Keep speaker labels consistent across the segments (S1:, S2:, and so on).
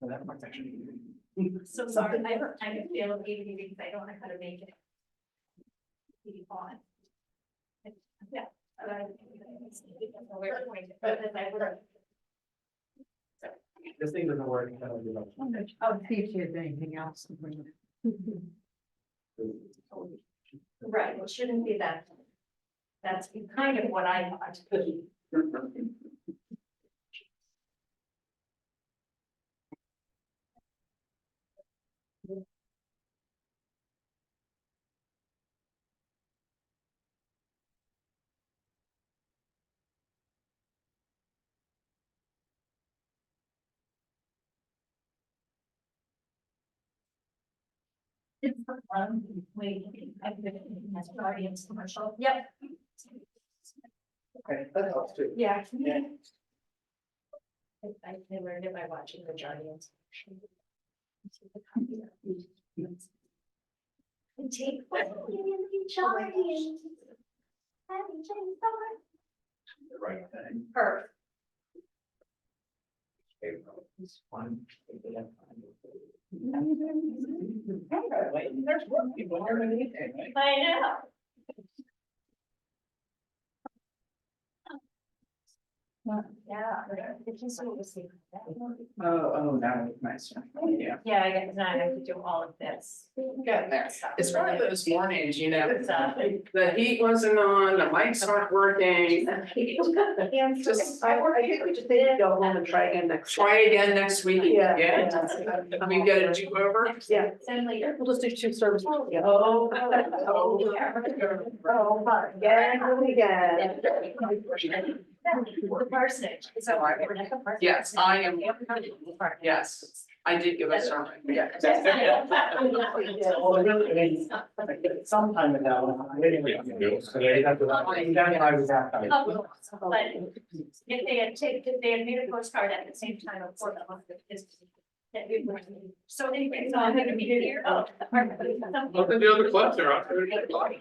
S1: That part's actually.
S2: So sorry, I can feel ADD because I don't know how to make it. Be on. Yeah.
S1: This thing doesn't work.
S3: I'll see if there's anything else.
S2: Right, it shouldn't be that. That's kind of what I thought. Wait, I've been in this audience commercial. Yep.
S1: Okay, that helps too.
S2: Yeah.
S1: Yeah.
S2: I learned it by watching the Guardians. Take
S1: Right thing.
S2: Perfect.
S1: It's fun. There's one people underneath it, right?
S2: I know. Yeah. It's just what we see.
S1: Oh, that was nice. Yeah.
S2: Yeah, I guess I have to do all of this.
S1: Getting there. It's one of those mornings, you know,
S2: It's,
S1: the heat wasn't on, the mics aren't working. Just,
S4: I think we just need to go home and try again next.
S1: try again next week.
S4: Yeah.
S1: We get a do-over.
S4: Yeah.
S2: Send later.
S4: We'll just do 2 services. Yeah.
S1: Oh.
S4: Oh, my, again.
S2: The parsonage. So
S1: Yes, I am. Yes, I did give a sermon. Yeah.
S5: Sometime ago. I was at.
S2: But if they had made a postcard at the same time of for them, that we were. So anyway, so I'm gonna be here. Oh.
S1: Look at the other clubs are out there.
S4: One.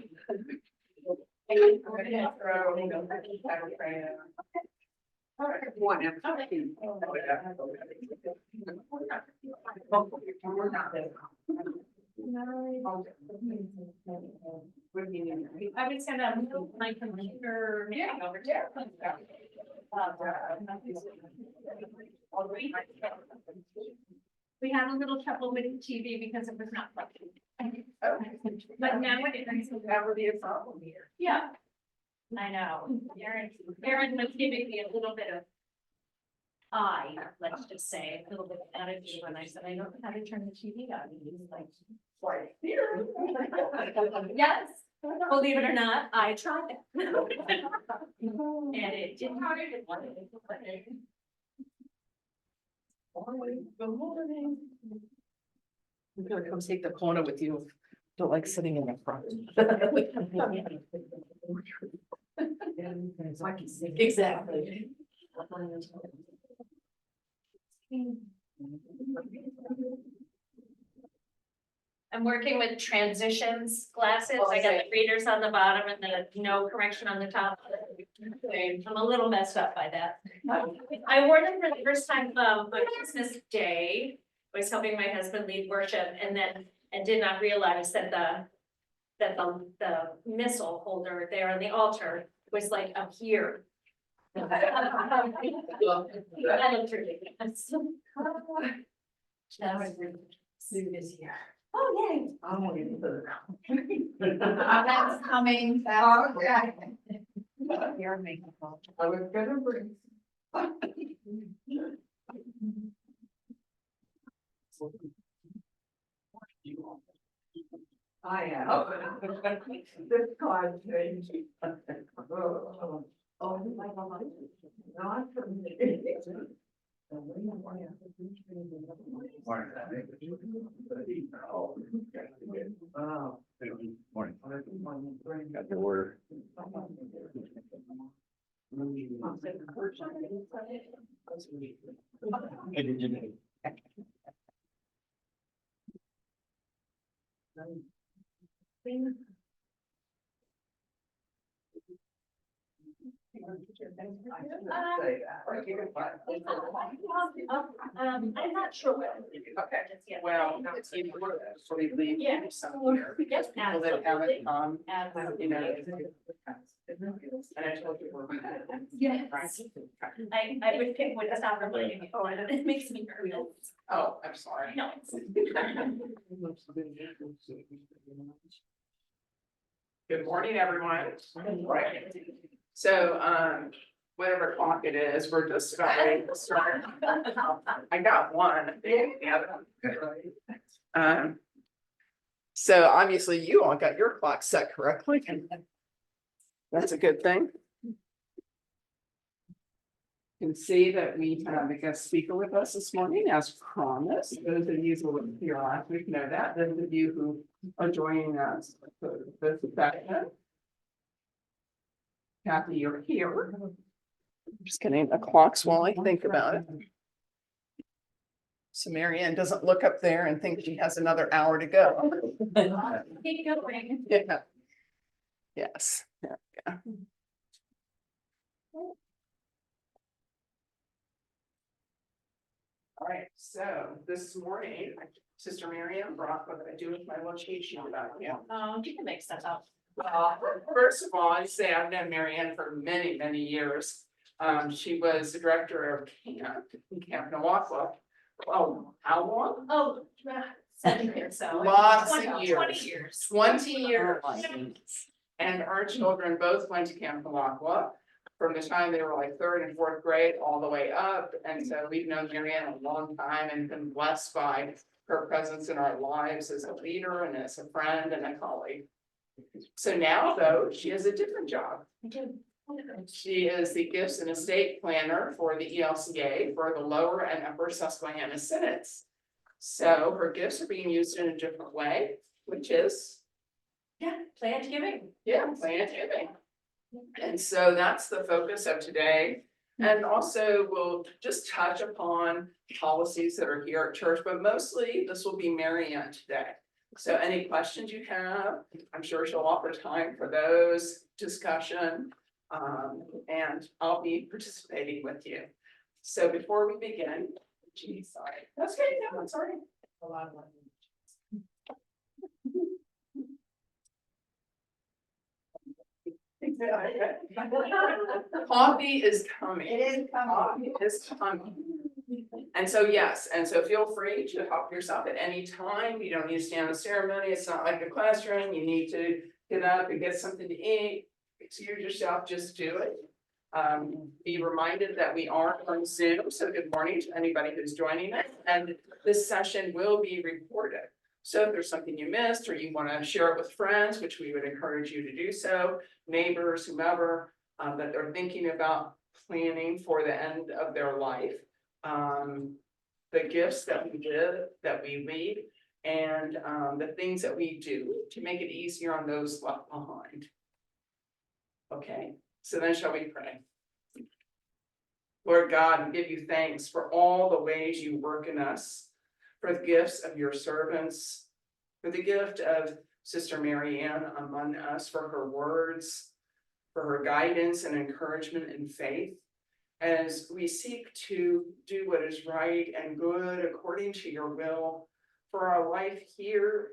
S2: I was gonna move my computer maybe over to. We had a little trouble with the TV because it was not plugged in. But now it is.
S1: That would be a problem here.
S2: Yeah. I know, Aaron was giving me a little bit of. Let's just say, a little bit of attitude when I said, I don't know how to turn the TV on, and he was like.
S1: Right here.
S2: Yes, believe it or not, I tried it. And it didn't.
S1: Good morning.
S4: I'm gonna come take the corner with you. Don't like sitting in the front.
S1: Exactly.
S2: I'm working with transitions glasses. I got the readers on the bottom and the no correction on the top. I'm a little messed up by that. I wore them for the first time on Christmas Day. I was helping my husband lead worship and did not realize that the missile holder there on the altar was like up here. That looked ridiculous.
S1: Suit is here.
S2: Oh, yay.
S1: I'm waiting for
S3: That's coming. You're making.
S1: I was gonna bring. I am. This card changed. Oh, my God. Not for me.
S5: Morning. Got your order. Hey, did you?
S2: I'm not sure what.
S1: Okay,
S2: Yeah.
S1: well, it's even worse, so we leave
S2: Yeah.
S1: somewhere.
S2: Yes,
S1: People that
S2: absolutely.
S1: haven't come,
S2: Absolutely.
S1: you know. And I told you we're.
S2: Yes.
S1: Right.
S2: I would pick when to stop reminding me. Oh, it makes me nervous.
S1: Oh, I'm sorry.
S2: No.
S1: Good morning, everyone. Right. So, whatever clock it is, we're just about ready to start. I got one. So obviously you all got your clock set correctly. That's a good thing. You can see that we have a guest speaker with us this morning as promised. Those of you who were here last week know that. Those of you who are joining us for this session. Kathy, you're here. Just getting the clocks while I think about it. So Mary Ann doesn't look up there and think she has another hour to go.
S2: Keep going.
S1: Yeah. Yes. Yeah. All right, so this morning, Sister Mary Ann brought what I do with my little cheat sheet about you.
S2: You can make stuff up.
S1: First of all, I'd say I've known Mary Ann for many, many years. She was the director of camp in Camp Nawakwa. Oh, how long?
S2: Oh, 7 years, so.
S1: Lots of
S2: 20
S1: years.
S2: years.
S1: 20 years. And our children both went to Camp Nawakwa from the time they were like 3rd and 4th grade all the way up. And so we've known Mary Ann a long time and been blessed by her presence in our lives as a leader and as a friend and a colleague. So now though, she has a different job. She is the Gifts and Estate Planner for the ELCA for the Lower and Upper Susquehanna Synods. So her gifts are being used in a different way, which is,
S2: Planned giving.
S1: planned giving. And so that's the focus of today. And also we'll just touch upon policies that are here at church, but mostly this will be Mary Ann today. So any questions you have, I'm sure she'll offer time for those discussion. And I'll be participating with you. So before we begin, geez, sorry. That's okay, no, it's all right. A lot of coffee is coming.
S3: It is coming.
S1: Coffee is coming. And so, yes, and so feel free to help yourself at any time. You don't need to stand in the ceremony. It's not like a classroom. You need to get up and get something to eat. Excuse yourself, just do it. Be reminded that we are on Zoom. So good morning to anybody who's joining us. And this session will be recorded. So if there's something you missed or you want to share it with friends, which we would encourage you to do so, neighbors, whomever, that they're thinking about planning for the end of their life. The gifts that we give, that we lead, and the things that we do to make it easier on those left behind. Okay, so then shall we pray? Lord God, we give you thanks for all the ways you work in us, for the gifts of your servants, for the gift of Sister Mary Ann among us, for her words, for her guidance and encouragement in faith, as we seek to do what is right and good according to your will for our life here,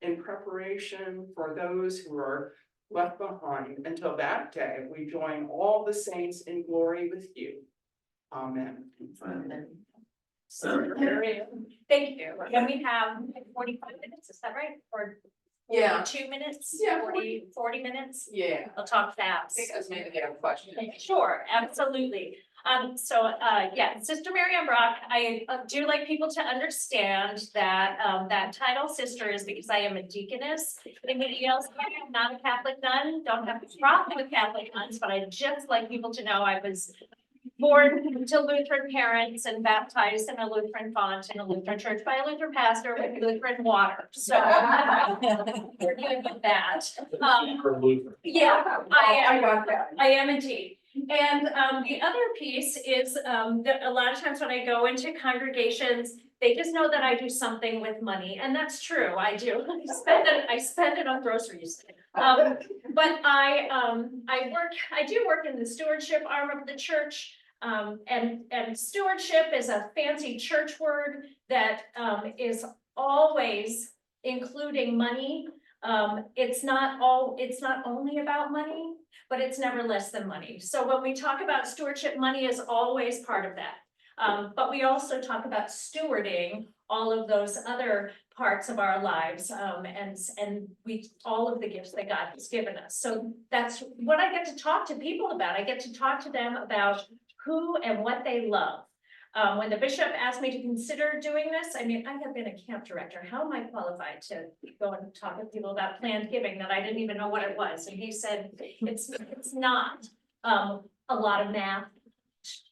S1: in preparation for those who are left behind. Until that day, we join all the saints in glory with you. Amen.
S2: Amen.
S1: Sister Mary Ann.
S2: Thank you. And we have 45 minutes, is that right? Or
S1: Yeah.
S2: 2 minutes?
S1: Yeah.
S2: 40 minutes?
S1: Yeah,
S2: I'll talk
S1: I
S2: fast.
S1: think that's maybe they have a question.
S2: Sure, absolutely. Yeah, Sister Mary Ann Brock, I do like people to understand that, that title sister is because I am a deaconess in the ELCA. I'm not a Catholic nun, don't have a problem with Catholic nuns, but I just like people to know I was born to Lutheran parents and baptized in a Lutheran font in a Lutheran church by a Lutheran pastor with Lutheran water, so we're good with that. Yeah, I am.
S1: got that.
S2: I am indeed. And the other piece is that a lot of times when I go into congregations, they just know that I do something with money, and that's true, I do. I spend it on groceries. But I do work in the stewardship arm of the church. And stewardship is a fancy church word that, is always including money. It's not only about money, but it's never less than money. So when we talk about stewardship, money is always part of that. But we also talk about stewarding all of those other parts of our lives, and all of the gifts that God has given us. So that's what I get to talk to people about. I get to talk to them about who and what they love. When the bishop asked me to consider doing this, I mean, I have been a camp director. How am I qualified to go and talk with people about planned giving that I didn't even know what it was? And he said, it's not a lot of math,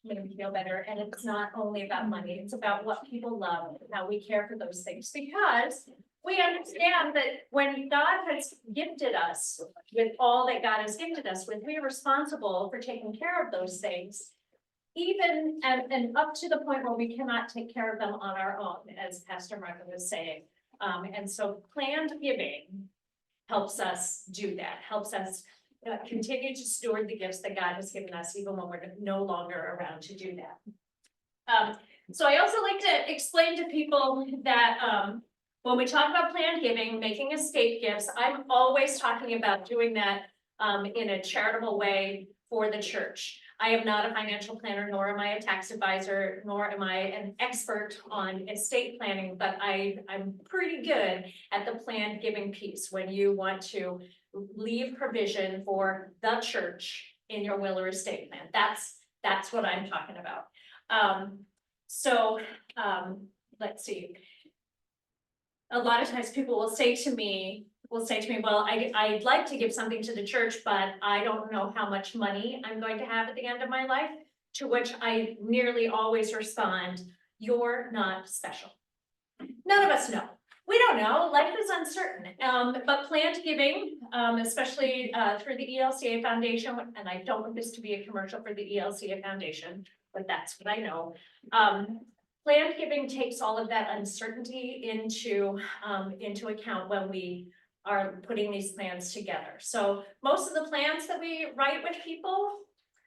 S2: made me feel better, and it's not only about money, it's about what people love and how we care for those things, because we understand that when God has gifted us with all that God has gifted us with, we are responsible for taking care of those things, even and up to the point where we cannot take care of them on our own, as Pastor Martha was saying. And so planned giving helps us do that, helps us continue to steward the gifts that God has given us, even when we're no longer around to do that. So I also like to explain to people that when we talk about planned giving, making estate gifts, I'm always talking about doing that in a charitable way for the church. I am not a financial planner, nor am I a tax advisor, nor am I an expert on estate planning, but I'm pretty good at the planned giving piece when you want to leave provision for the church in your will or estate plan. That's what I'm talking about. Let's see. A lot of times people will say to me, well, I'd like to give something to the church, but I don't know how much money I'm going to have at the end of my life, to which I nearly always respond, you're not special. None of us know. We don't know, life is uncertain, but planned giving, especially through the ELCA Foundation, and I don't want this to be a commercial for the ELCA Foundation, but that's what I know. Planned giving takes all of that uncertainty into account when we are putting these plans together. So most of the plans that we write with people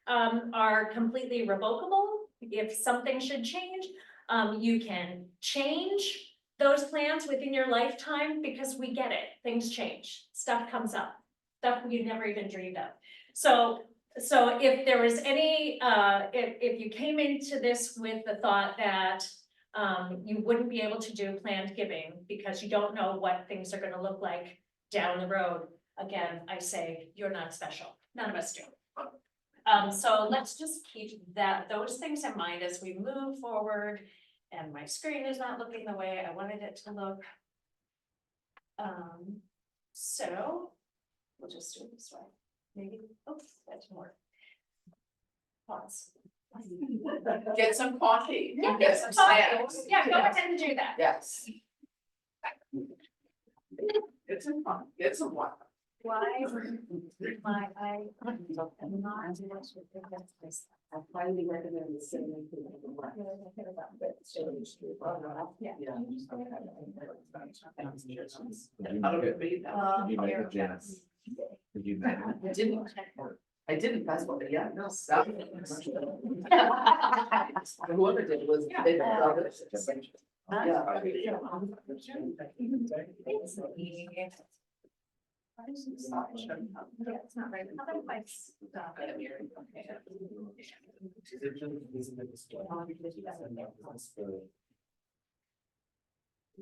S2: are completely revocable. If something should change, you can change those plans within your lifetime, because we get it, things change, stuff comes up, stuff you never even dreamed of. So if there was any, if you came into this with the thought that you wouldn't be able to do planned giving because you don't know what things are going to look like down the road, again, I say you're not special. None of us do. So let's just keep those things in mind as we move forward. And my screen is not looking the way I wanted it to look. So we'll just do it this way. Maybe, oops, that's more. Pause.
S1: Get some coffee.
S2: Yeah,
S1: Get some
S2: coffee.
S1: snacks.
S2: Yeah, go ahead and do that.
S1: Yes. Get some coffee, get some water.
S2: Why? I
S3: highly recommend the same. I didn't, that's what, yeah, no, stop. Whoever did was, they love it.
S2: Yeah, it's not right. How about if I stop it here?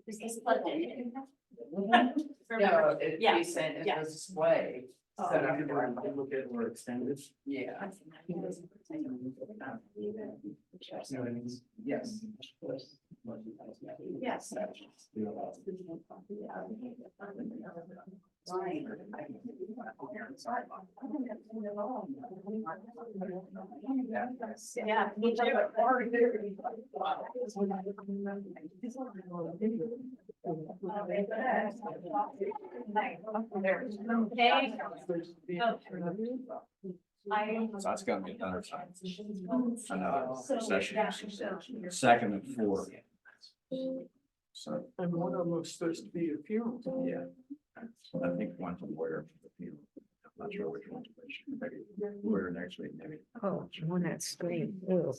S2: Is this plugged in?
S1: No, it'd
S2: Yeah.
S1: be sent in
S2: Yeah.
S1: a display.
S2: Oh.
S1: Set up
S5: Look
S1: for-
S5: at or extended.
S1: Yeah. Yes. Yes.
S2: Yeah, me too. Okay.
S5: So that's gonna be another time. Another
S2: So,
S5: session.
S2: yeah.
S5: Second and fourth. So,
S6: And one of them was supposed to be a funeral.
S5: yeah. I think one's aware of the funeral. Not sure which one. Maybe we're next week, maybe.
S4: Oh, on that screen. Ew.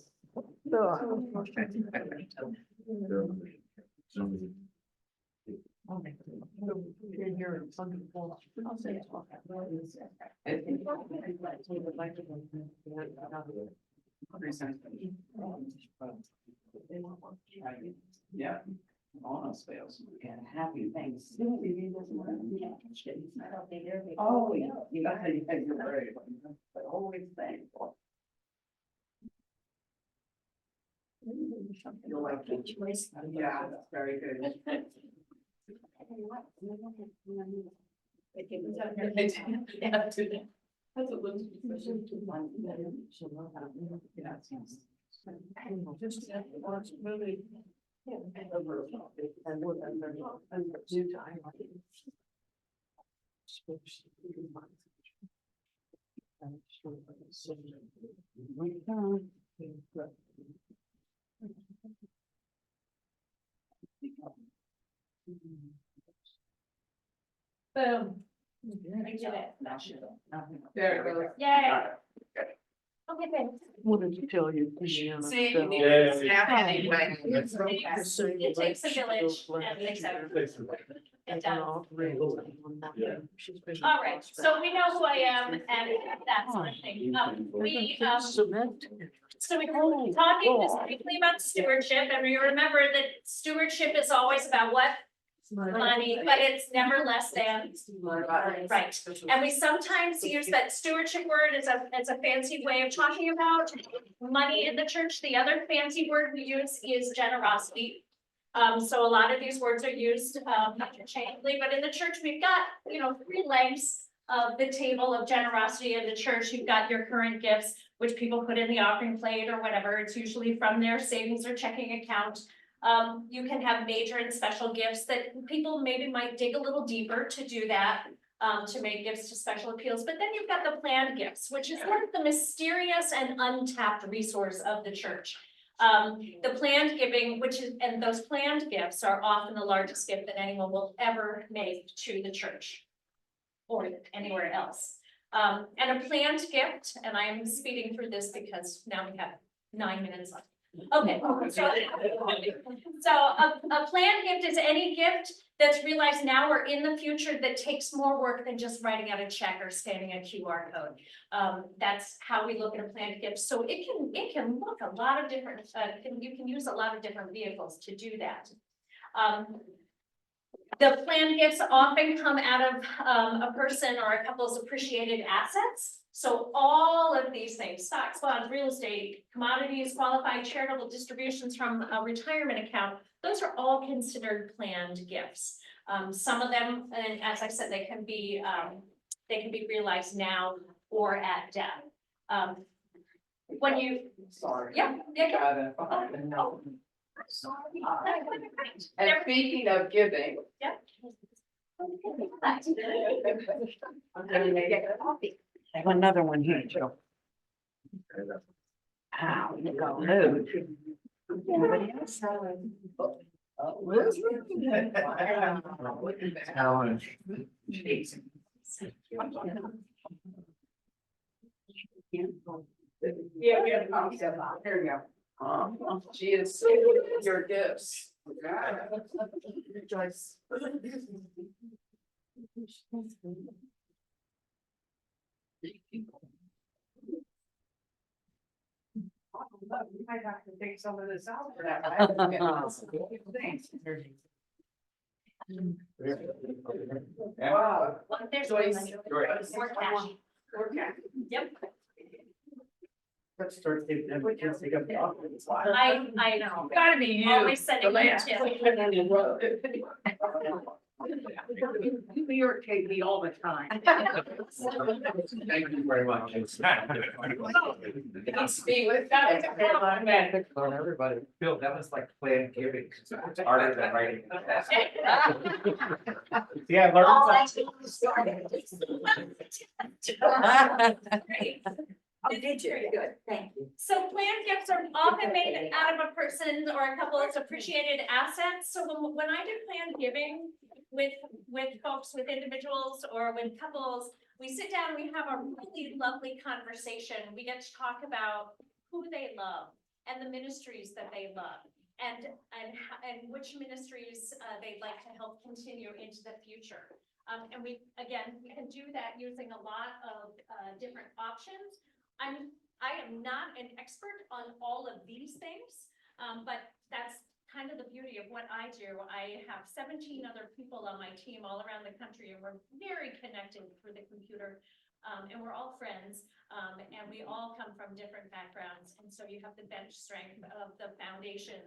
S1: Yeah. Almost fails.
S3: And happy things.
S1: Oh, yeah, you got to take your break, but always thankful. You're like, yeah, that's very good. That's a little.
S2: Boom. I did it.
S1: There it goes.
S2: Yay. Okay, thanks.
S4: What did you tell you?
S1: See, you need
S5: Yeah,
S1: to snap anyway.
S2: It takes a village and makes everything get done. All right, so we know who I am and that sort of thing. So we were talking just briefly about stewardship, and we remember that stewardship is always about what? Money, but it's never less than. Right, and we sometimes use that stewardship word as a fancy way of talking about money in the church. The other fancy word we use is generosity. So a lot of these words are used interchangeably, but in the church, we've got, three legs of the table of generosity in the church. You've got your current gifts, which people put in the offering plate or whatever. It's usually from their savings or checking account. You can have major and special gifts that people maybe might dig a little deeper to do that, to make gifts to special appeals. But then you've got the planned gifts, which is sort of the mysterious and untapped resource of the church. The planned giving, and those planned gifts are often the largest gift that anyone will ever make to the church or anywhere else. And a planned gift, and I'm speeding through this because now we have 9 minutes left. Okay, so a planned gift is any gift that's realized now or in the future that takes more work than just writing out a check or scanning a QR code. That's how we look at a planned gift. So it can look a lot of different, you can use a lot of different vehicles to do that. The planned gifts often come out of a person or a couple's appreciated assets. So all of these things, stocks, bonds, real estate, commodities, qualified charitable distributions from a retirement account, those are all considered planned gifts. Some of them, and as I said, they can be realized now or at death. When you,
S1: Sorry.
S2: yeah.
S1: And speaking of giving.
S2: Yeah.
S4: I have another one here, Joe. Ow, you go. Anybody else?
S5: Challenge.
S1: Yeah, we have copies of that. Here we go. She is so good at your gifts.
S3: Joyce.
S1: You might have to take some of this out for that. Thanks. Wow.
S2: There's
S1: Joyce.
S2: more cash. Yep,
S3: Let's start taking them. We can't take up the office.
S2: I know.
S1: Gotta be you.
S2: Always sending
S1: The
S2: you
S1: last
S2: to.
S1: one on the road.
S3: You irritate me all the time.
S5: Thank you very much.
S1: Needs to be with that.
S5: On everybody. Bill, that was like planned giving. It's harder than writing. Yeah,
S2: All
S5: learn.
S2: that. Great.
S3: Oh, did you? Good, thank you.
S2: So planned gifts are often made out of a person or a couple's appreciated assets. So when I do planned giving with folks, with individuals or with couples, we sit down, we have a really lovely conversation. We get to talk about who they love and the ministries that they love. And which ministries they'd like to help continue into the future. And we can do that using a lot of different options. I am not an expert on all of these things, but that's kind of the beauty of what I do. I have 17 other people on my team all around the country, and we're very connected through the computer. And we're all friends, and we all come from different backgrounds. And so you have the bench strength of the foundation.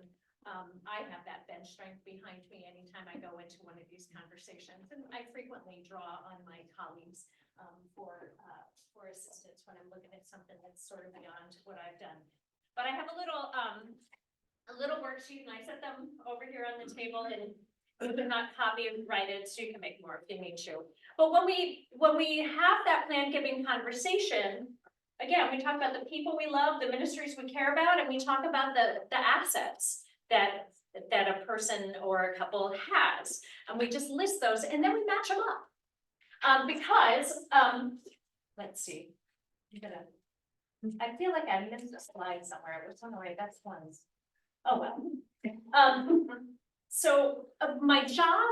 S2: I have that bench strength behind me anytime I go into one of these conversations, and I frequently draw on my colleagues for assistance when I'm looking at something that's sort of beyond what I've done. But I have a little worksheet, and I set them over here on the table, and you cannot copyright it, so you can make more if you need to. But when we have that plan giving conversation, again, we talk about the people we love, the ministries we care about, and we talk about the assets that a person or a couple has. And we just list those, and then we match them up. Let's see. I feel like I missed a slide somewhere. It was on the way. That's one's. Oh, well. So my job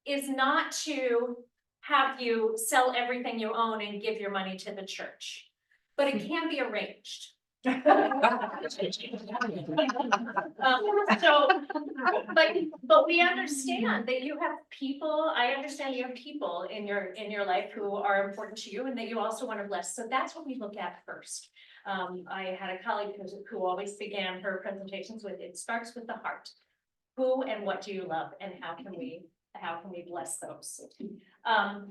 S2: is not to have you sell everything you own and give your money to the church, but it can be arranged. But we understand that you have people, I understand you have people in your life who are important to you and that you also want to bless. So that's what we look at first. I had a colleague who always began her presentations with, it starts with the heart. Who and what do you love, and how can we bless those?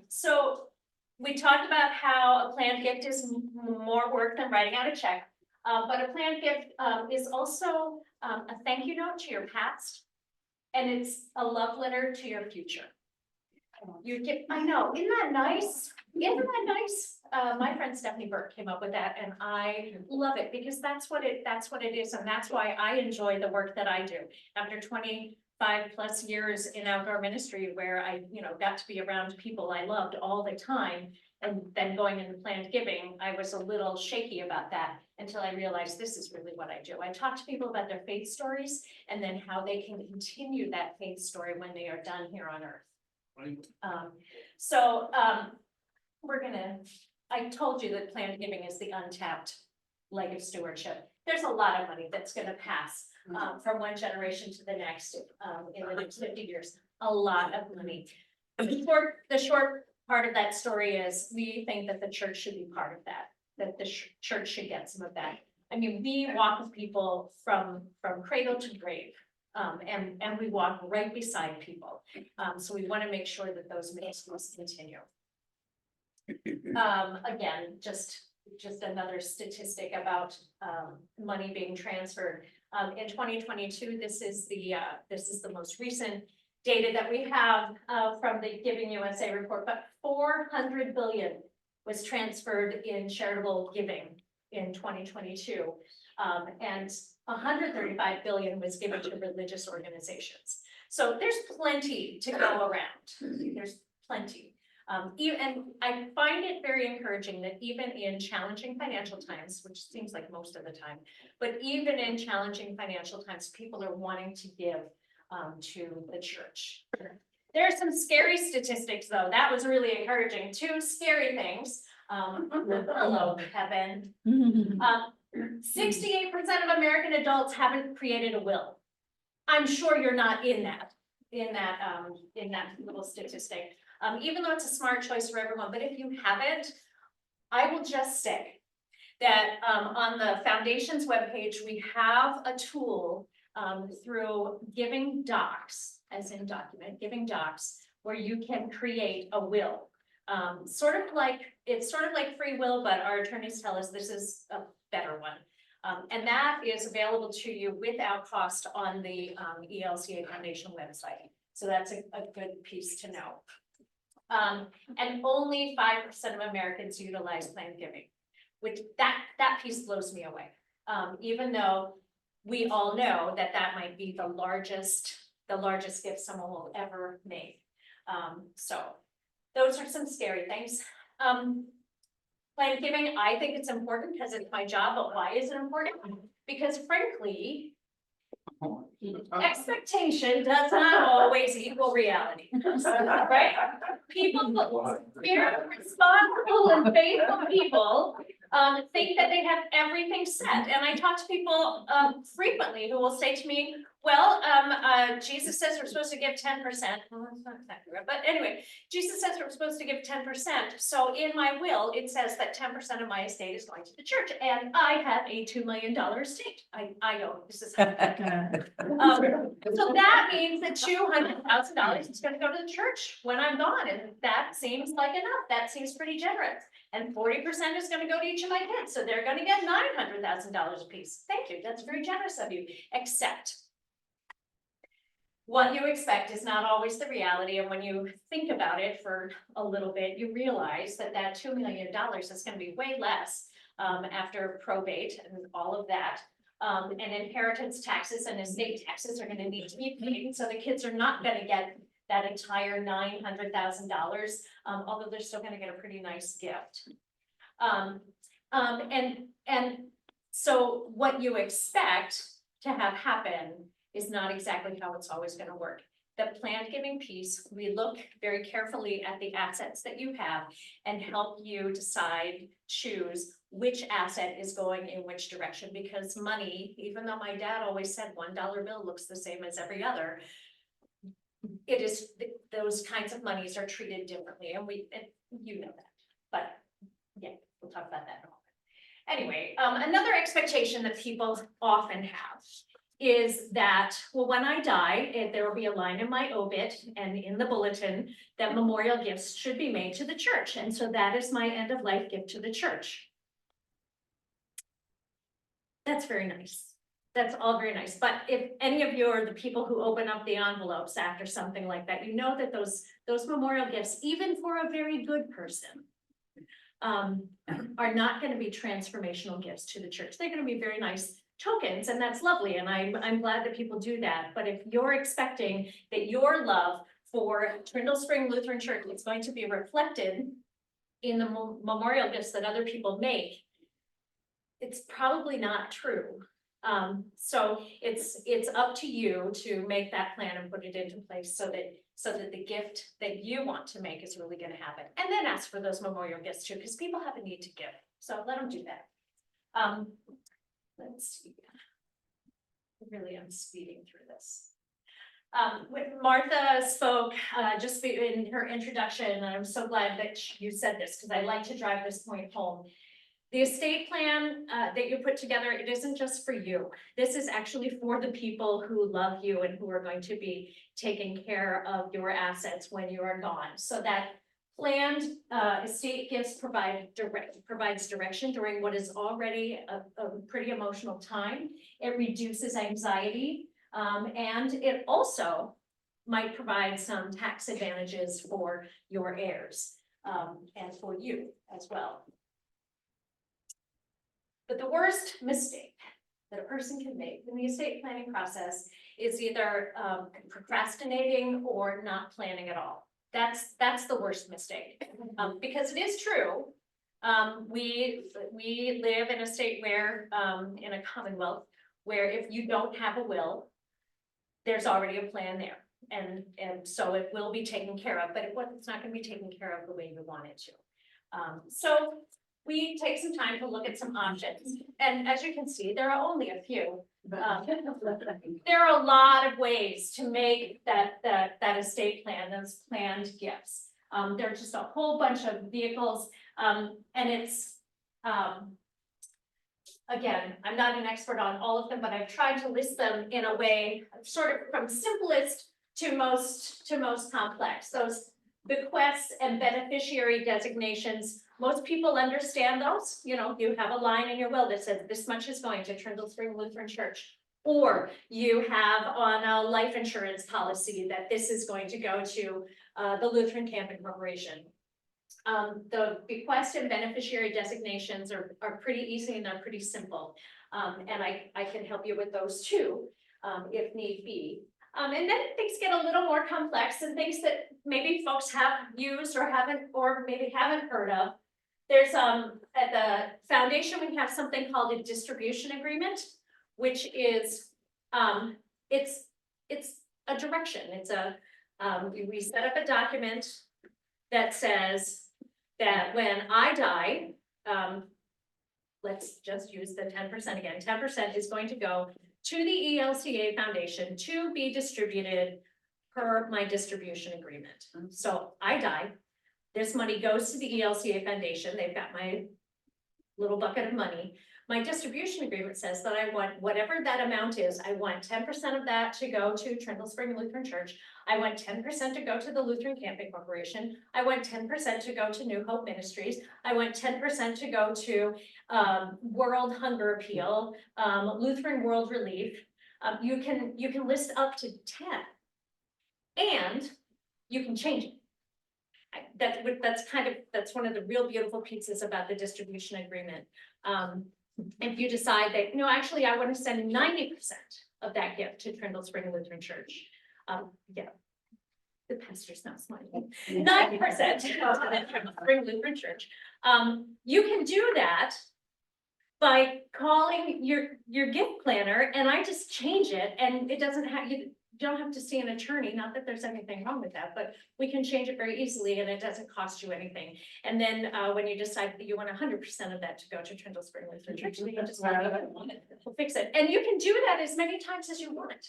S2: So we talked about how a planned gift is more work than writing out a check. But a planned gift is also a thank you note to your past, and it's a love letter to your future. You get, I know, isn't that nice? Isn't that nice? My friend Stephanie Burke came up with that, and I love it because that's what it is, and that's why I enjoy the work that I do. After 25 plus years in outdoor ministry, where I, got to be around people I loved all the time, and then going into planned giving, I was a little shaky about that until I realized this is really what I do. I talk to people about their faith stories and then how they can continue that faith story when they are done here on earth. I told you that planned giving is the untapped leg of stewardship. There's a lot of money that's gonna pass from one generation to the next in the next 50 years, a lot of money. The short part of that story is we think that the church should be part of that the church should get some of that. I mean, we walk with people from cradle to grave, and we walk right beside people. So we want to make sure that those ministries continue. Again, just another statistic about money being transferred. In 2022, this is the most recent data that we have from the Giving USA report, but 400 billion was transferred in charitable giving in 2022. And 135 billion was given to religious organizations. So there's plenty to go around. There's plenty. And I find it very encouraging that even in challenging financial times, which seems like most of the time, but even in challenging financial times, people are wanting to give to the church. There are some scary statistics, though. That was really encouraging. Two scary things. Hello, Kevin. 68% of American adults haven't created a will. I'm sure you're not in that little statistic. Even though it's a smart choice for everyone, but if you haven't, I will just say that on the foundation's webpage, we have a tool through Giving Docs, as in document, Giving Docs, where you can create a will. It's sort of like free will, but our attorneys tell us this is a better one. And that is available to you without cost on the ELCA Foundation website. So that's a good piece to know. And only 5% of Americans utilize planned giving, which that piece blows me away. Even though we all know that might be the largest gift someone will ever make. So those are some scary things. Plan giving, I think it's important because it's my job, but why is it important? Because frankly, expectation does not always equal reality, right? People, very responsible and faithful people, think that they have everything set. And I talk to people, frequently who will say to me, well, Jesus says we're supposed to give 10%. Well, that's not exactly right, but anyway, Jesus says we're supposed to give 10%. So in my will, it says that 10% of my estate is going to the church, and I have a $2 million estate. I know, this is. So that means that $200,000 is gonna go to the church when I'm gone, and that seems like enough, that seems pretty generous. And 40% is gonna go to each of my kids, so they're gonna get $900,000 apiece. Thank you, that's very generous of you, except what you expect is not always the reality, and when you think about it for a little bit, you realize that that $2 million is gonna be way less after probate and all of that. And inheritance taxes and estate taxes are gonna need to be paid, so the kids are not gonna get that entire $900,000, although they're still gonna get a pretty nice gift. And so what you expect to have happen is not exactly how it's always gonna work. The planned giving piece, we look very carefully at the assets that you have and help you decide, choose which asset is going in which direction, because money, even though my dad always said $1 bill looks the same as every other, it is, those kinds of monies are treated differently, and you know that, but yeah, we'll talk about that in a moment. Anyway, another expectation that people often have is that, well, when I die, there will be a line in my obit and in the bulletin that memorial gifts should be made to the church, and so that is my end of life gift to the church. That's very nice. That's all very nice. But if any of you are the people who open up the envelopes after something like that, you know that those memorial gifts, even for a very good person, are not going to be transformational gifts to the church. They're going to be very nice tokens, and that's lovely. And I'm glad that people do that. But if you're expecting that your love for Trindle Spring Lutheran Church is going to be reflected in the memorial gifts that other people make, it's probably not true. So it's up to you to make that plan and put it into place so that the gift that you want to make is really going to happen. And then ask for those memorial gifts too, because people have a need to give. So let them do that. Let's see. Really, I'm speeding through this. When Martha spoke just in her introduction, and I'm so glad that you said this because I like to drive this point home. The estate plan that you put together, it isn't just for you. This is actually for the people who love you and who are going to be taking care of your assets when you are gone. So that planned estate gifts provides direction during what is already a pretty emotional time. It reduces anxiety, and it also might provide some tax advantages for your heirs and for you as well. But the worst mistake that a person can make in the estate planning process is either procrastinating or not planning at all. That's the worst mistake, because it is true. We live in a state where, in a commonwealth, where if you don't have a will, there's already a plan there. And so it will be taken care of, but it's not going to be taken care of the way you want it to. So we take some time to look at some options. And as you can see, there are only a few. There are a lot of ways to make that estate plan, those planned gifts. There are just a whole bunch of vehicles, and it's, again, I'm not an expert on all of them, but I've tried to list them in a way sort of from simplest to most complex. Those bequests and beneficiary designations, most people understand those. You know, you have a line in your will that says this much is going to Trindle Spring Lutheran Church. Or you have on a life insurance policy that this is going to go to the Lutheran Camping Corporation. The bequest and beneficiary designations are pretty easy and they're pretty simple. And I can help you with those too, if need be. And then things get a little more complex and things that maybe folks have used or maybe haven't heard of. There's, at the foundation, we have something called a distribution agreement, which is, it's a direction, it's a, we set up a document that says that when I die, let's just use the 10% again, 10% is going to go to the ELCA Foundation to be distributed per my distribution agreement. So I die, this money goes to the ELCA Foundation, they've got my little bucket of money. My distribution agreement says that I want whatever that amount is, I want 10% of that to go to Trindle Spring Lutheran Church. I want 10% to go to the Lutheran Camping Corporation. I want 10% to go to New Hope Ministries. I want 10% to go to World Hunger Appeal, Lutheran World Relief. You can list up to 10, and you can change it. That's one of the real beautiful pieces about the distribution agreement. If you decide that, no, actually, I want to send 90% of that gift to Trindle Spring Lutheran Church. Yeah. The pastor's not smiling. 9% to Trindle Spring Lutheran Church. You can do that by calling your gift planner, and I just change it, and it doesn't have, you don't have to see an attorney, not that there's anything wrong with that, but we can change it very easily and it doesn't cost you anything. And then when you decide that you want 100% of that to go to Trindle Spring Lutheran Church, then you just we'll fix it. And you can do that as many times as you want.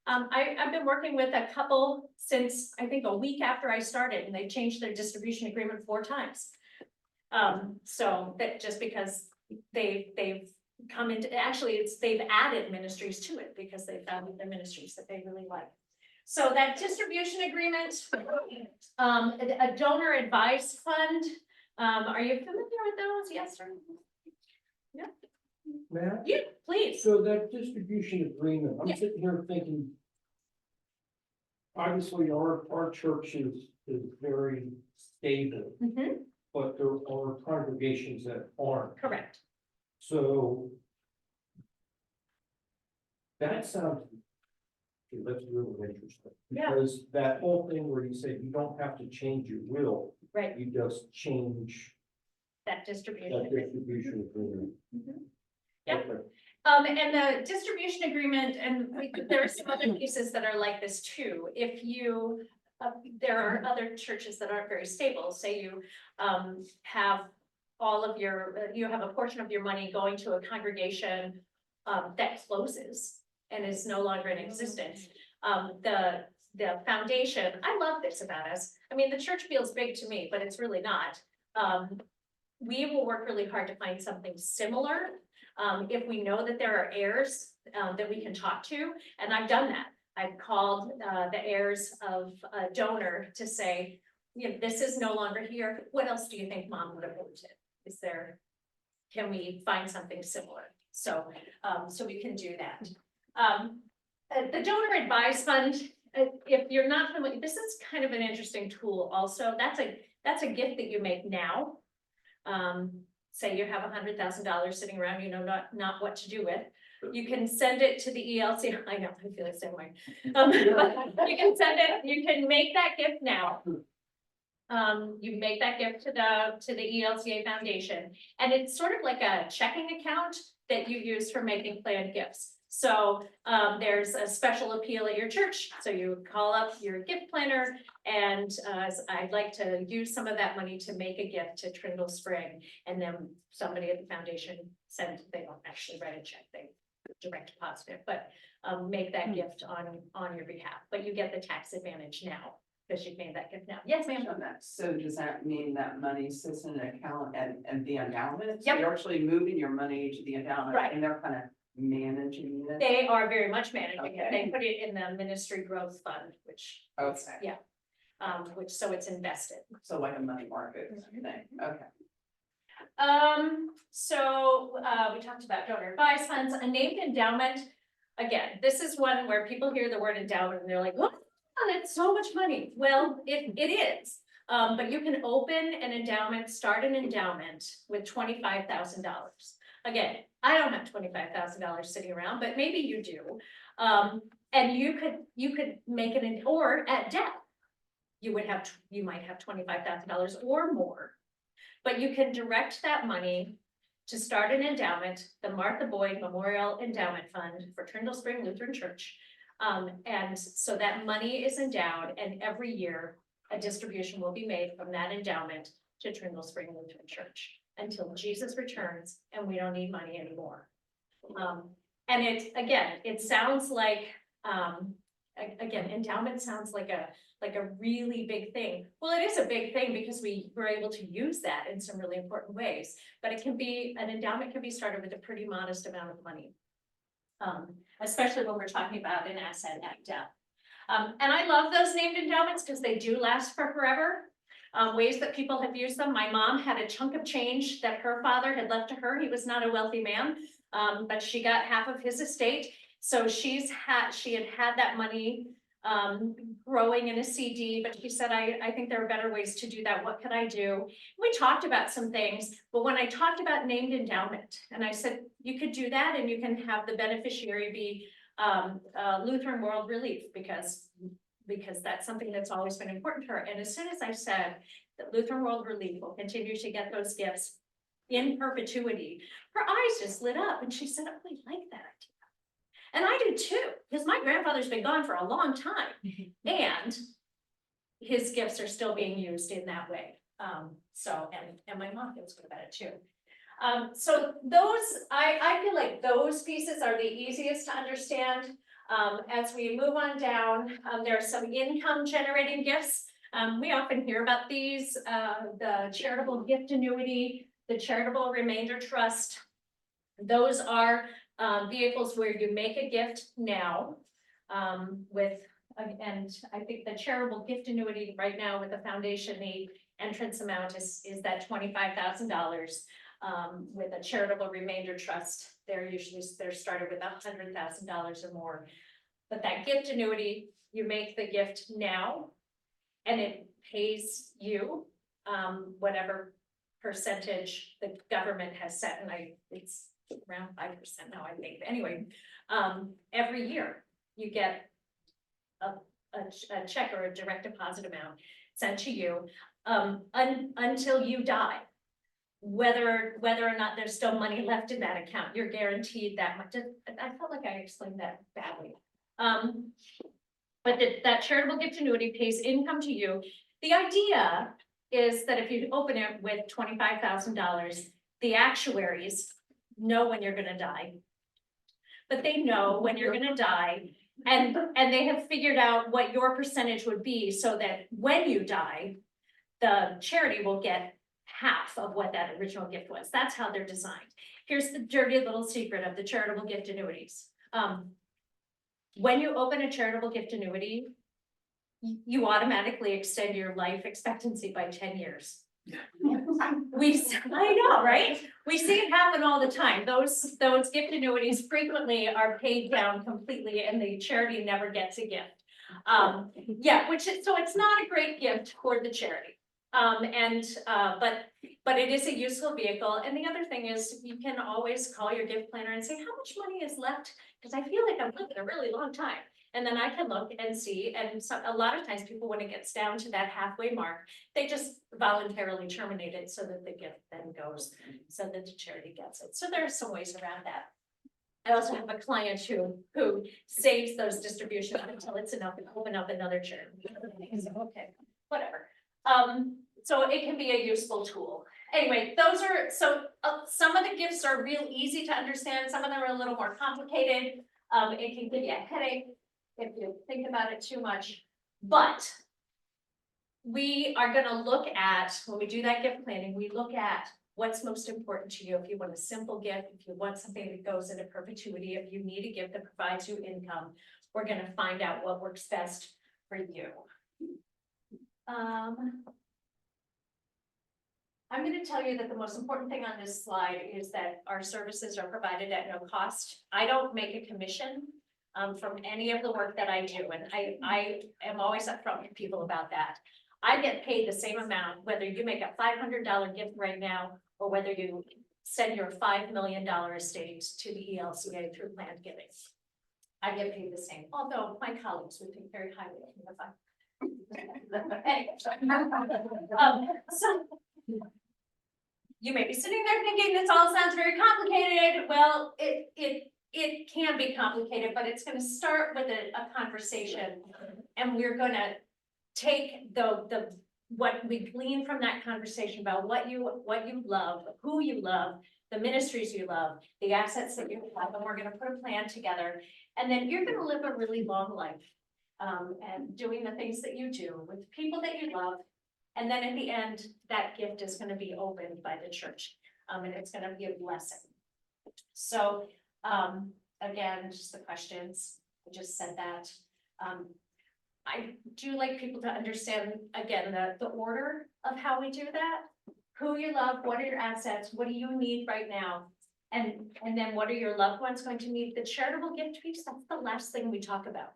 S2: I've been working with a couple since I think a week after I started, and they changed their distribution agreement 4 times. So that just because they've come into, actually they've added ministries to it because they found the ministries that they really like. So that distribution agreement, a donor advised fund, are you familiar with those? Yes, sir? Yeah.
S3: Matt,
S2: Yeah, please.
S3: so that distribution agreement, I'm
S2: Yeah.
S3: sitting here thinking. Obviously, our church is very stable,
S2: Mhm,
S3: but there are congregations that aren't.
S2: correct.
S3: So. That sounds. Okay, that's really interesting.
S2: Yeah.
S3: Because that whole thing where you say you don't have to change your will,
S2: Right,
S3: you just change
S2: that distribution
S3: that
S2: agreement.
S3: distribution agreement.
S2: Mhm. Yep.
S3: Okay.
S2: And the distribution agreement, and there are some other pieces that are like this too. If you, there are other churches that aren't very stable, say you have all of your, you have a portion of your money going to a congregation that closes and is no longer in existence. The foundation, I love this about us. I mean, the church feels big to me, but it's really not. We will work really hard to find something similar. If we know that there are heirs that we can talk to, and I've done that. I've called the heirs of a donor to say, you know, this is no longer here. What else do you think mom would have wanted? Is there, can we find something similar? So, so we can do that. The donor advised fund, if you're not familiar, this is kind of an interesting tool also. That's a gift that you make now. Say you have $100,000 sitting around, you know, not what to do with. You can send it to the ELC. I know, I feel the same way. You can send it, you can make that gift now. You make that gift to the ELCA Foundation, and it's sort of like a checking account that you use for making planned gifts. So there's a special appeal at your church, so you call up your gift planner, and I'd like to use some of that money to make a gift to Trindle Spring, and then somebody at the foundation they don't actually write a check, they direct deposit it, but make that gift on your behalf, but you get the tax advantage now. Because you've made that gift now. Yes, ma'am.
S1: So does that mean that money sits in an account and the endowment?
S2: Yep.
S1: You're actually moving your money to the endowment,
S2: Right.
S1: and they're kind of managing it?
S2: They are very much managing it.
S1: Okay.
S2: They put it in the ministry growth fund, which,
S1: Okay,
S2: yeah, so it's invested.
S1: so like a money market thing, okay.
S2: So we talked about donor advised funds, a named endowment. Again, this is one where people hear the word endowment and they're like, oh, that's so much money. Well, it is. But you can open an endowment, start an endowment with $25,000. Again, I don't have $25,000 sitting around, but maybe you do. And you could make it in, or at death. You might have $25,000 or more. But you can direct that money to start an endowment, the Martha Boyd Memorial Endowment Fund for Trindle Spring Lutheran Church. And so that money is endowed, and every year a distribution will be made from that endowment to Trindle Spring Lutheran Church until Jesus returns and we don't need money anymore. And it sounds like, again, endowment sounds like a really big thing. Well, it is a big thing because we were able to use that in some really important ways, but an endowment can be started with a pretty modest amount of money. Especially when we're talking about an asset at death. And I love those named endowments because they do last for forever. Ways that people have used them. My mom had a chunk of change that her father had left to her. He was not a wealthy man, but she got half of his estate. So she had had that money growing in a CD, but she said, I think there are better ways to do that. What could I do? We talked about some things, but when I talked about named endowment, and I said, you could do that and you can have the beneficiary be Lutheran World Relief because that's something that's always been important to her. And as soon as I said that Lutheran World Relief will continue to get those gifts in perpetuity, her eyes just lit up and she said, oh, I like that idea. And I do too, because my grandfather's been gone for a long time and his gifts are still being used in that way. And my mom feels good about it too. So I feel like those pieces are the easiest to understand. As we move on down, there are some income generating gifts. We often hear about these, the charitable gift annuity, the charitable remainder trust. Those are vehicles where you make a gift now and I think the charitable gift annuity right now with the foundation, the entrance amount is that $25,000. With a charitable remainder trust, they're started with $100,000 or more. But that gift annuity, you make the gift now and it pays you whatever percentage the government has set, and it's around 5% now, I think. Anyway, every year you get a check or a direct deposit amount sent to you until you die. Whether or not there's still money left in that account, you're guaranteed that much. I felt like I explained that badly. But that charitable gift annuity pays income to you. The idea is that if you open it with $25,000, the actuaries know when you're gonna die. But they know when you're gonna die, and they have figured out what your percentage would be so that when you die, the charity will get half of what that original gift was. That's how they're designed. Here's the dirty little secret of the charitable gift annuities. When you open a charitable gift annuity, you automatically extend your life expectancy by 10 years. I know, right? We see it happen all the time. Those gift annuities frequently are paid down completely and the charity never gets a gift. Yeah, so it's not a great gift for the charity. But it is a useful vehicle. And the other thing is you can always call your gift planner and say, how much money is left? Because I feel like I've lived a really long time. And then I can look and see, and a lot of times people, when it gets down to that halfway mark, they just voluntarily terminate it so that the gift then goes, so that the charity gets it. So there are some ways around that. I also have a client who saves those distributions until it's enough to open up another charity. So, okay, whatever. So it can be a useful tool. Anyway, some of the gifts are real easy to understand. Some of them are a little more complicated. It can give you a headache if you think about it too much, but we are going to look at, when we do that gift planning, we look at what's most important to you. If you want a simple gift, if you want something that goes into perpetuity, if you need a gift that provides you income, we're going to find out what works best for you. I'm going to tell you that the most important thing on this slide is that our services are provided at no cost. I don't make a commission from any of the work that I do, and I am always upfront with people about that. I get paid the same amount, whether you make a $500 gift right now, or whether you send your $5 million estate to the ELCA through planned giving. I get paid the same, although my colleagues would think very highly of me if I. Anyway, so. You may be sitting there thinking this all sounds very complicated. Well, it can be complicated, but it's gonna start with a conversation. And we're gonna take what we glean from that conversation about what you love, who you love, the ministries you love, the assets that you have, and we're gonna put a plan together. And then you're gonna live a really long life. And doing the things that you do with people that you love. And then at the end, that gift is gonna be opened by the church, and it's gonna be a blessing. So, again, just the questions, I just said that. I do like people to understand, again, the order of how we do that. Who you love, what are your assets, what do you need right now? And then what are your loved ones going to need? The charitable gift piece, that's the last thing we talk about.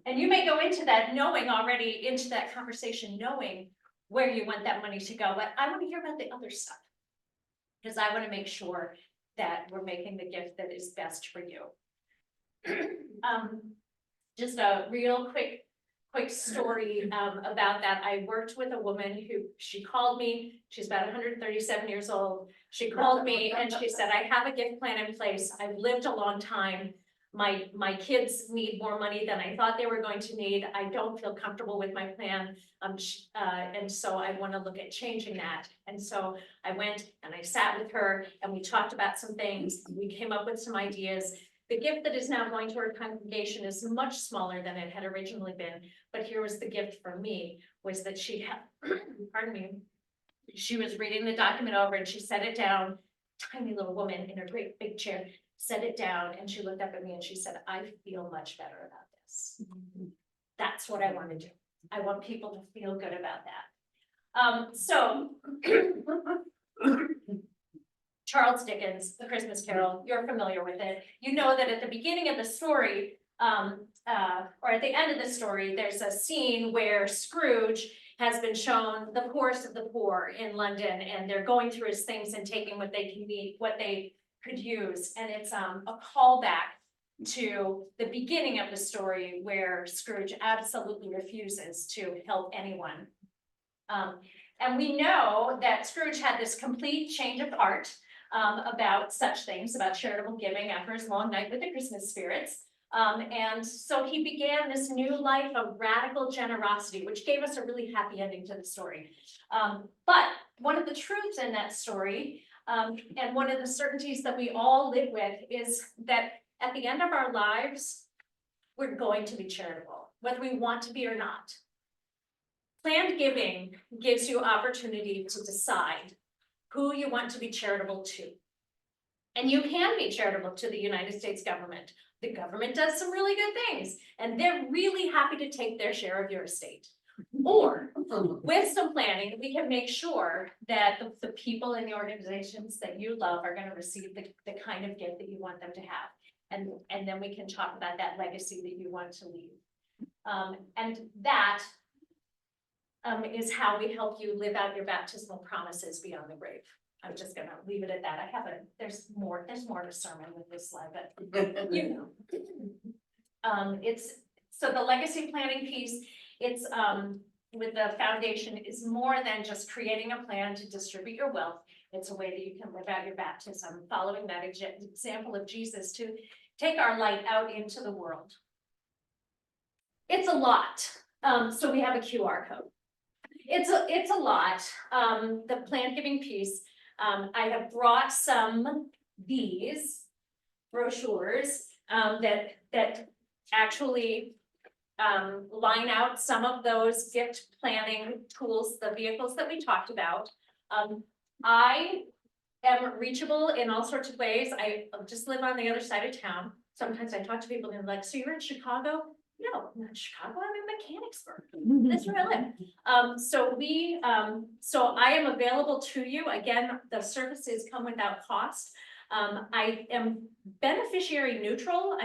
S2: And you may go into that knowing already, into that conversation, knowing where you want that money to go, but I want to hear about the other stuff. Because I want to make sure that we're making the gift that is best for you. Just a real quick story about that. I worked with a woman who, she called me, she's about 137 years old. She called me and she said, I have a gift plan in place. I've lived a long time. My kids need more money than I thought they were going to need. I don't feel comfortable with my plan. And so I want to look at changing that. And so I went and I sat with her and we talked about some things. We came up with some ideas. The gift that is now going to our congregation is much smaller than it had originally been. But here was the gift for me, was that she had, pardon me, she was reading the document over and she set it down, tiny little woman in her great big chair, set it down, and she looked up at me and she said, I feel much better about this. That's what I want to do. I want people to feel good about that. So Charles Dickens, The Christmas Carol, you're familiar with it. You know that at the beginning of the story, or at the end of the story, there's a scene where Scrooge has been shown the poorest of the poor in London, and they're going through his things and taking what they can need, what they could use. And it's a callback to the beginning of the story where Scrooge absolutely refuses to help anyone. And we know that Scrooge had this complete change of heart about such things, about charitable giving after his long night with the Christmas spirits. And so he began this new life of radical generosity, which gave us a really happy ending to the story. But one of the truths in that story, and one of the certainties that we all live with, is that at the end of our lives, we're going to be charitable, whether we want to be or not. Planned giving gives you opportunity to decide who you want to be charitable to. And you can be charitable to the United States government. The government does some really good things, and they're really happy to take their share of your estate. Or with some planning, we can make sure that the people in the organizations that you love are going to receive the kind of gift that you want them to have. And then we can talk about that legacy that you want to leave. And that is how we help you live out your baptismal promises beyond the grave. I'm just gonna leave it at that. There's more to sermon with this slide, but you know. So the legacy planning piece, it's with the foundation, is more than just creating a plan to distribute your wealth. It's a way that you can live out your baptism, following that example of Jesus to take our light out into the world. It's a lot. So we have a QR code. It's a lot. The planned giving piece. I have brought these brochures that actually line out some of those gift planning tools, the vehicles that we talked about. I am reachable in all sorts of ways. I just live on the other side of town. Sometimes I talk to people and they're like, so you're in Chicago? No, I'm not in Chicago, I'm in Mechanicsburg. That's where I live. So I am available to you. Again, the services come without cost. I am beneficiary neutral,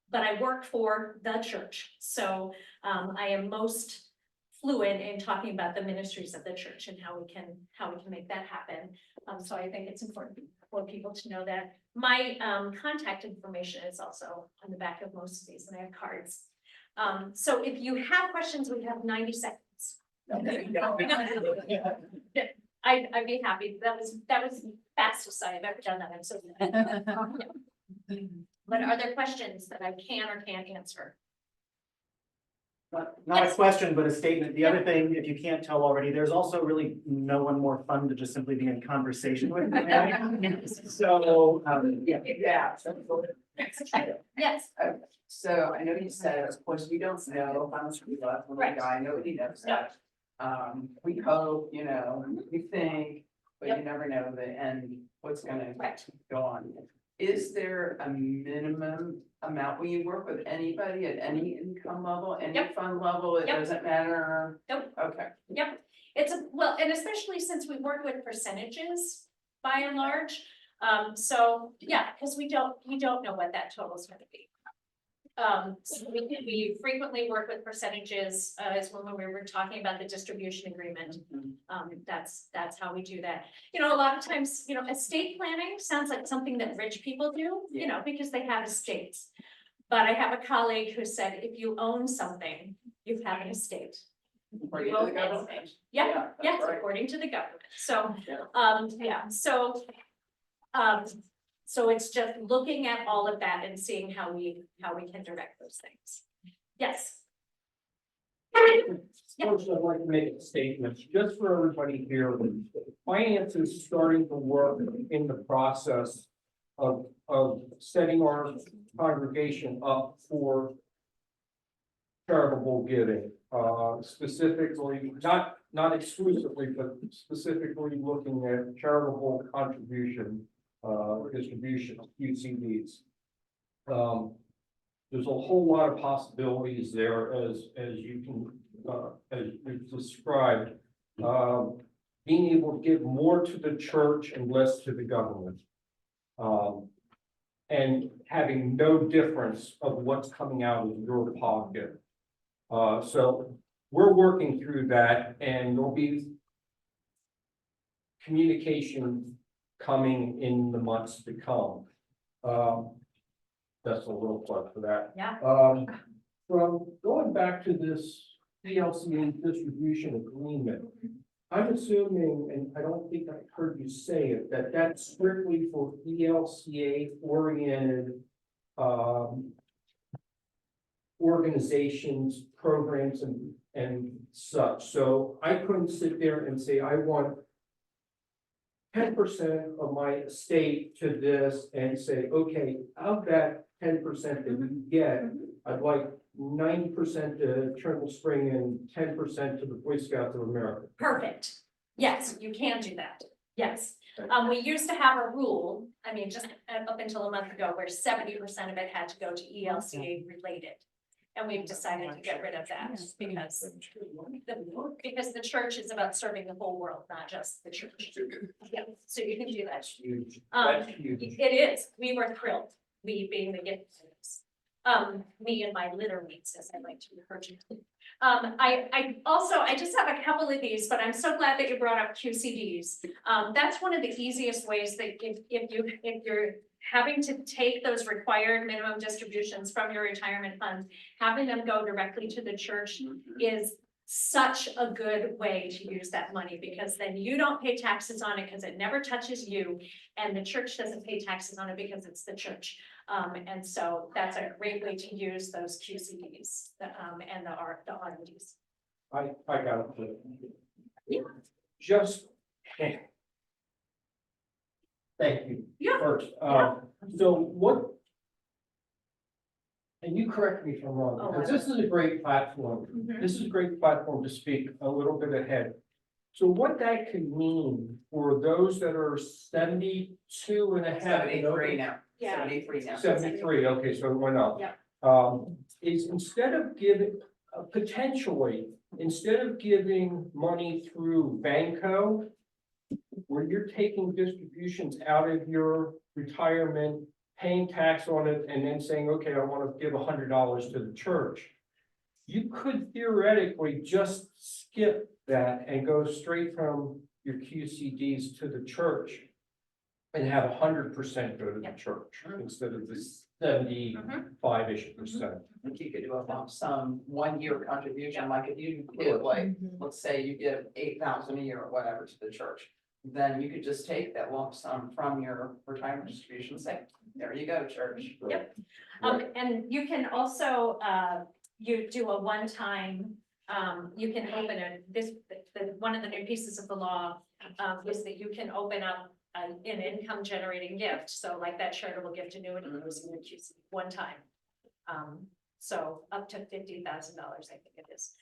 S2: but I work for the church. So I am most fluid in talking about the ministries of the church and how we can make that happen. So I think it's important for people to know that. My contact information is also on the back of most of these, and I have cards. So if you have questions, we have 90 seconds. I'd be happy. That was fastest I have ever done that. I'm so glad. But are there questions that I can or can't answer?
S3: Not a
S2: Yes.
S3: question, but a statement. The other thing, if you can't tell already, there's also really no one more fun to just simply be in conversation with. So, yeah.
S1: Yeah.
S2: Yes,
S1: So I know you said, of course, we don't know how much we left when we
S2: Right.
S1: die, nobody knows that. We hope, we think, but you
S2: Yep.
S1: never know the end, what's gonna
S2: Right.
S1: go on. Is there a minimum amount when you work with anybody at any income level, any
S2: Yep.
S1: fund level, it
S2: Yep.
S1: doesn't matter?
S2: Nope.
S1: Okay.
S2: Yep, well, and especially since we work with percentages by and large. So, yeah, because we don't know what that total is gonna be. So we frequently work with percentages, as when we were talking about the distribution agreement. That's how we do that. A lot of times, estate planning sounds like something that rich people do, because they have estates. But I have a colleague who said, if you own something, you have an estate.
S1: According
S2: You
S1: to
S2: own
S1: the
S2: that
S1: government.
S2: estate. Yeah,
S1: that's
S2: yes,
S1: right.
S2: according to the government. So,
S1: Yeah.
S2: so it's just looking at all of that and seeing how we can direct those things. Yes.
S6: First, I'd like to make a statement, just for everybody here. Finance is starting to work in the process of setting our congregation up for charitable giving, specifically, not exclusively, but specifically looking at charitable contribution, distribution, QCDs. There's a whole lot of possibilities there as you can, as you've described. Being able to give more to the church and less to the government. And having no difference of what's coming out of your pocket. So we're working through that, and there'll be communication coming in the months to come. That's a little plug for that.
S2: Yeah.
S6: From going back to this ELCA distribution agreement, I'm assuming, and I don't think I heard you say it, that that's strictly for ELCA oriented organizations, programs and such. So I couldn't sit there and say, I want 10% of my estate to this and say, okay, of that 10% that we get, I'd like 90% to Trimble Spring and 10% to the Boy Scouts of America.
S2: Perfect. Yes, you can do that. Yes. We used to have a rule, just up until a month ago, where 70% of it had to go to ELCA related. And we've decided to get rid of that because the church is about serving the whole world, not just the church. Yeah, so you can do that.
S6: Huge.
S2: Um,
S6: That's huge.
S2: It is. We were thrilled. We being the gift givers. Me and my litter mates, as I like to refer to. I just have a couple of these, but I'm so glad that you brought up QCDs. That's one of the easiest ways that if you're having to take those required minimum distributions from your retirement funds, having them go directly to the church is such a good way to use that money, because then you don't pay taxes on it because it never touches you, and the church doesn't pay taxes on it because it's the church. And so that's a great way to use those QCDs, and the RMDs.
S6: I got it.
S2: Yeah.
S6: Just. Thank you.
S2: Yeah.
S6: First, so what? And you correct me if I'm wrong,
S2: Oh,
S6: because this is a great platform.
S2: Mhm.
S6: This is a great platform to speak a little bit ahead. So what that could mean for those that are 72 and a half.
S1: 73 now.
S2: Yeah.
S1: 73 now.
S6: 73, okay, so it went up.
S2: Yeah.
S6: Is instead of giving, potentially, instead of giving money through Banco, where you're taking distributions out of your retirement, paying tax on it, and then saying, okay, I want to give $100 to the church. you could theoretically just skip that and go straight from your QCDs to the church. And have 100% go to the
S2: Yep.
S6: church instead of the 75-ish percent.
S1: I think you could do a lump sum, 1 year contribution, like if you give like, let's say you give 8,000 a year or whatever to the church. Then you could just take that lump sum from your retirement distribution, and say, there you go, church.
S2: Yep. And you can also, you do a one-time, you can open one of the new pieces of the law, is that you can open up an income generating gift, so like that charitable gift annuity goes in your QC one time. So up to $50,000, I think it is,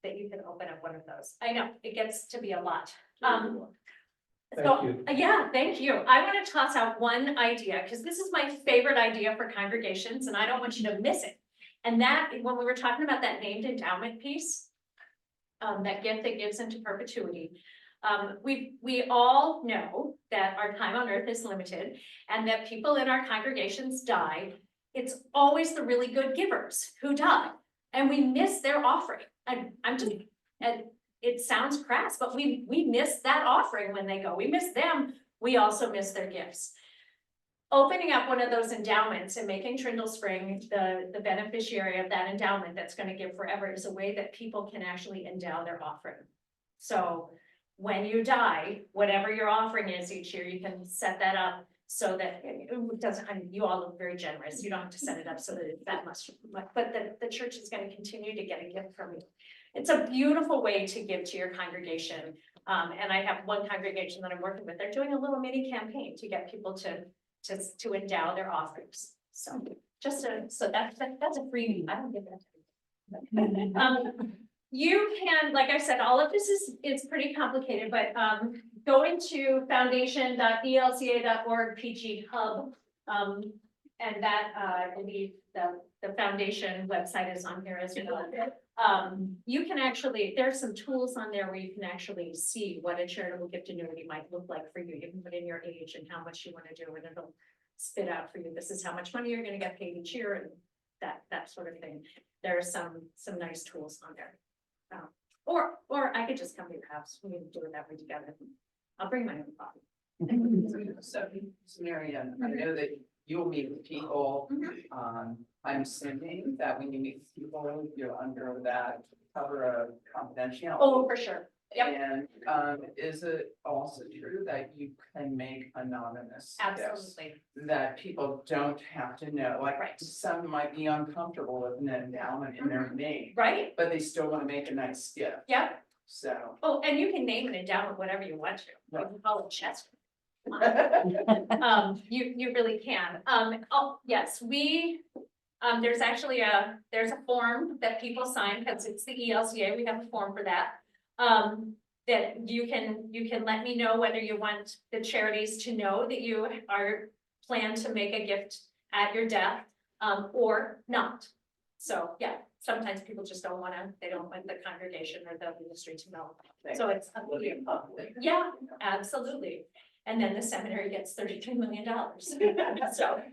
S2: that you can open up one of those. I know, it gets to be a lot.
S6: Thank you.
S2: Yeah, thank you. I want to toss out one idea, because this is my favorite idea for congregations, and I don't want you to miss it. And that, when we were talking about that named endowment piece, that gift that gives into perpetuity, we all know that our time on earth is limited, and that people in our congregations die. It's always the really good givers who die, and we miss their offering. And it sounds crass, but we miss that offering when they go. We miss them. We also miss their gifts. Opening up one of those endowments and making Trindle Spring the beneficiary of that endowment that's going to give forever is a way that people can actually endow their offering. So when you die, whatever your offering is each year, you can set that up so that it doesn't, I mean, you all look very generous. You don't have to set it up so that it's that much, but the church is going to continue to get a gift from you. It's a beautiful way to give to your congregation. And I have one congregation that I'm working with. They're doing a little mini campaign to get people to endow their offerings. So so that's a freebie. I don't give that. You can, like I said, all of this is pretty complicated, but go into foundation.elca.org PG Hub. And that I believe the foundation website is on here as well. You can actually, there's some tools on there where you can actually see what a charitable gift annuity might look like for you. You can put in your age and how much you want to do, and it'll spit out for you. This is how much money you're going to get paid each year, and that sort of thing. There are some nice tools on there. Or I could just come to your house. We can do it that way together. I'll bring my own coffee.
S1: So, Marianne, I know that you'll meet with people. I'm assuming that when you meet with people, you're under that cover of confidentiality.
S2: Oh, for sure. Yep.
S1: And is it also true that you can make anonymous gifts?
S2: Absolutely.
S1: That people don't have to know, like
S2: Right.
S1: some might be uncomfortable with an endowment in their name,
S2: Right?
S1: but they still want to make a nice gift,
S2: Yep.
S1: so.
S2: Oh, and you can name an endowment whatever you want to. You can call it Chester. You really can. Oh, yes, there's actually there's a form that people sign, because it's the ELCA, we have a form for that. That you can let me know whether you want the charities to know that you plan to make a gift at your death, or not. So, yeah, sometimes people just don't they don't want the congregation or the ministry to know. So it's up to you. Yeah, absolutely. And then the seminary gets $33 million. So,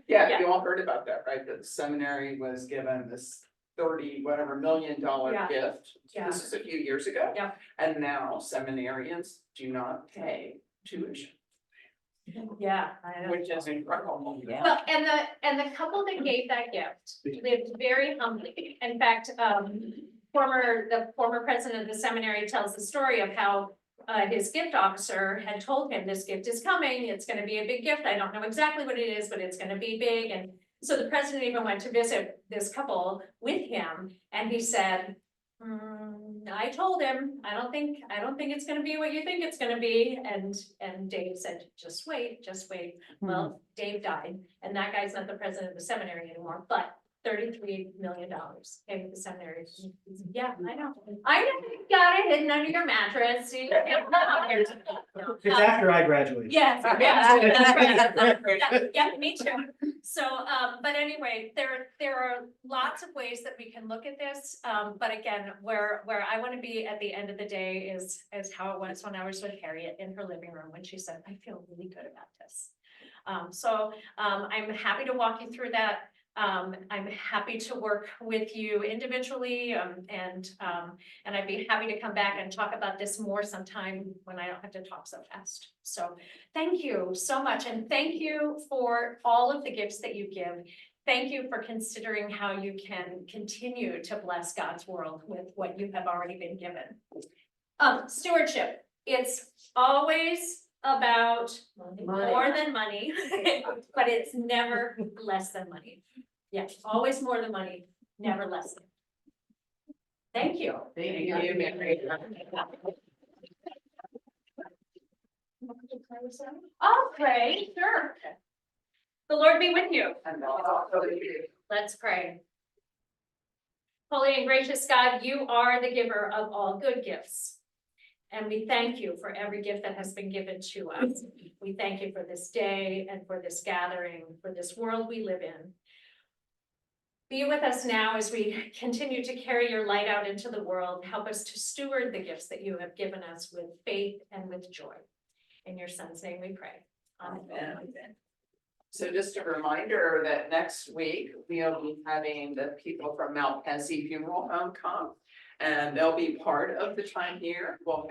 S1: Yeah,
S2: Yeah.
S1: you all heard about that, right? That the seminary was given this $30 million
S2: Yeah.
S1: gift.
S2: Yeah.
S1: This is a few years ago.
S2: Yeah.
S1: And now seminarians do not pay tuition,
S2: yeah, I know.
S1: which is incredible.
S2: Well, and the couple that gave that gift lived very humbly. In fact, the former president of the seminary tells the story of how his gift officer had told him, this gift is coming, it's gonna be a big gift, I don't know exactly what it is, but it's gonna be big. And so the president even went to visit this couple with him, and he said, I told him, I don't think it's gonna be what you think it's gonna be. And Dave said, just wait. Well, Dave died, and that guy's not the president of the seminary anymore, but $33 million came to the seminary. Yeah, I know you got it hidden under your mattress.
S3: It's after I graduated.
S2: Yes, that's right. Yeah, me too. So, but anyway, there are lots of ways that we can look at this. But again, where I want to be at the end of the day is how it was when I was with Harriet in her living room, when she said, I feel really good about this. So I'm happy to walk you through that. I'm happy to work with you individually, and I'd be happy to come back and talk about this more sometime when I don't have to talk so fast. So thank you so much, and thank you for all of the gifts that you give. Thank you for considering how you can continue to bless God's world with what you have already been given. Stewardship, it's always about more than money, but it's never less than money. Yes, always more than money, never less than. Thank you.
S1: Thank you, Mary.
S2: I'll pray, sure. The Lord be with you.
S1: And also you.
S2: Let's pray. Holy and gracious God, you are the giver of all good gifts. And we thank you for every gift that has been given to us. We thank you for this day and for this gathering, for this world we live in. Be with us now as we continue to carry your light out into the world. Help us to steward the gifts that you have given us with faith and with joy. In your son's name we pray. Amen.
S1: So just a reminder that next week we'll be having the people from Mount Pesi Funeral Home come. And they'll be part of the time here. We'll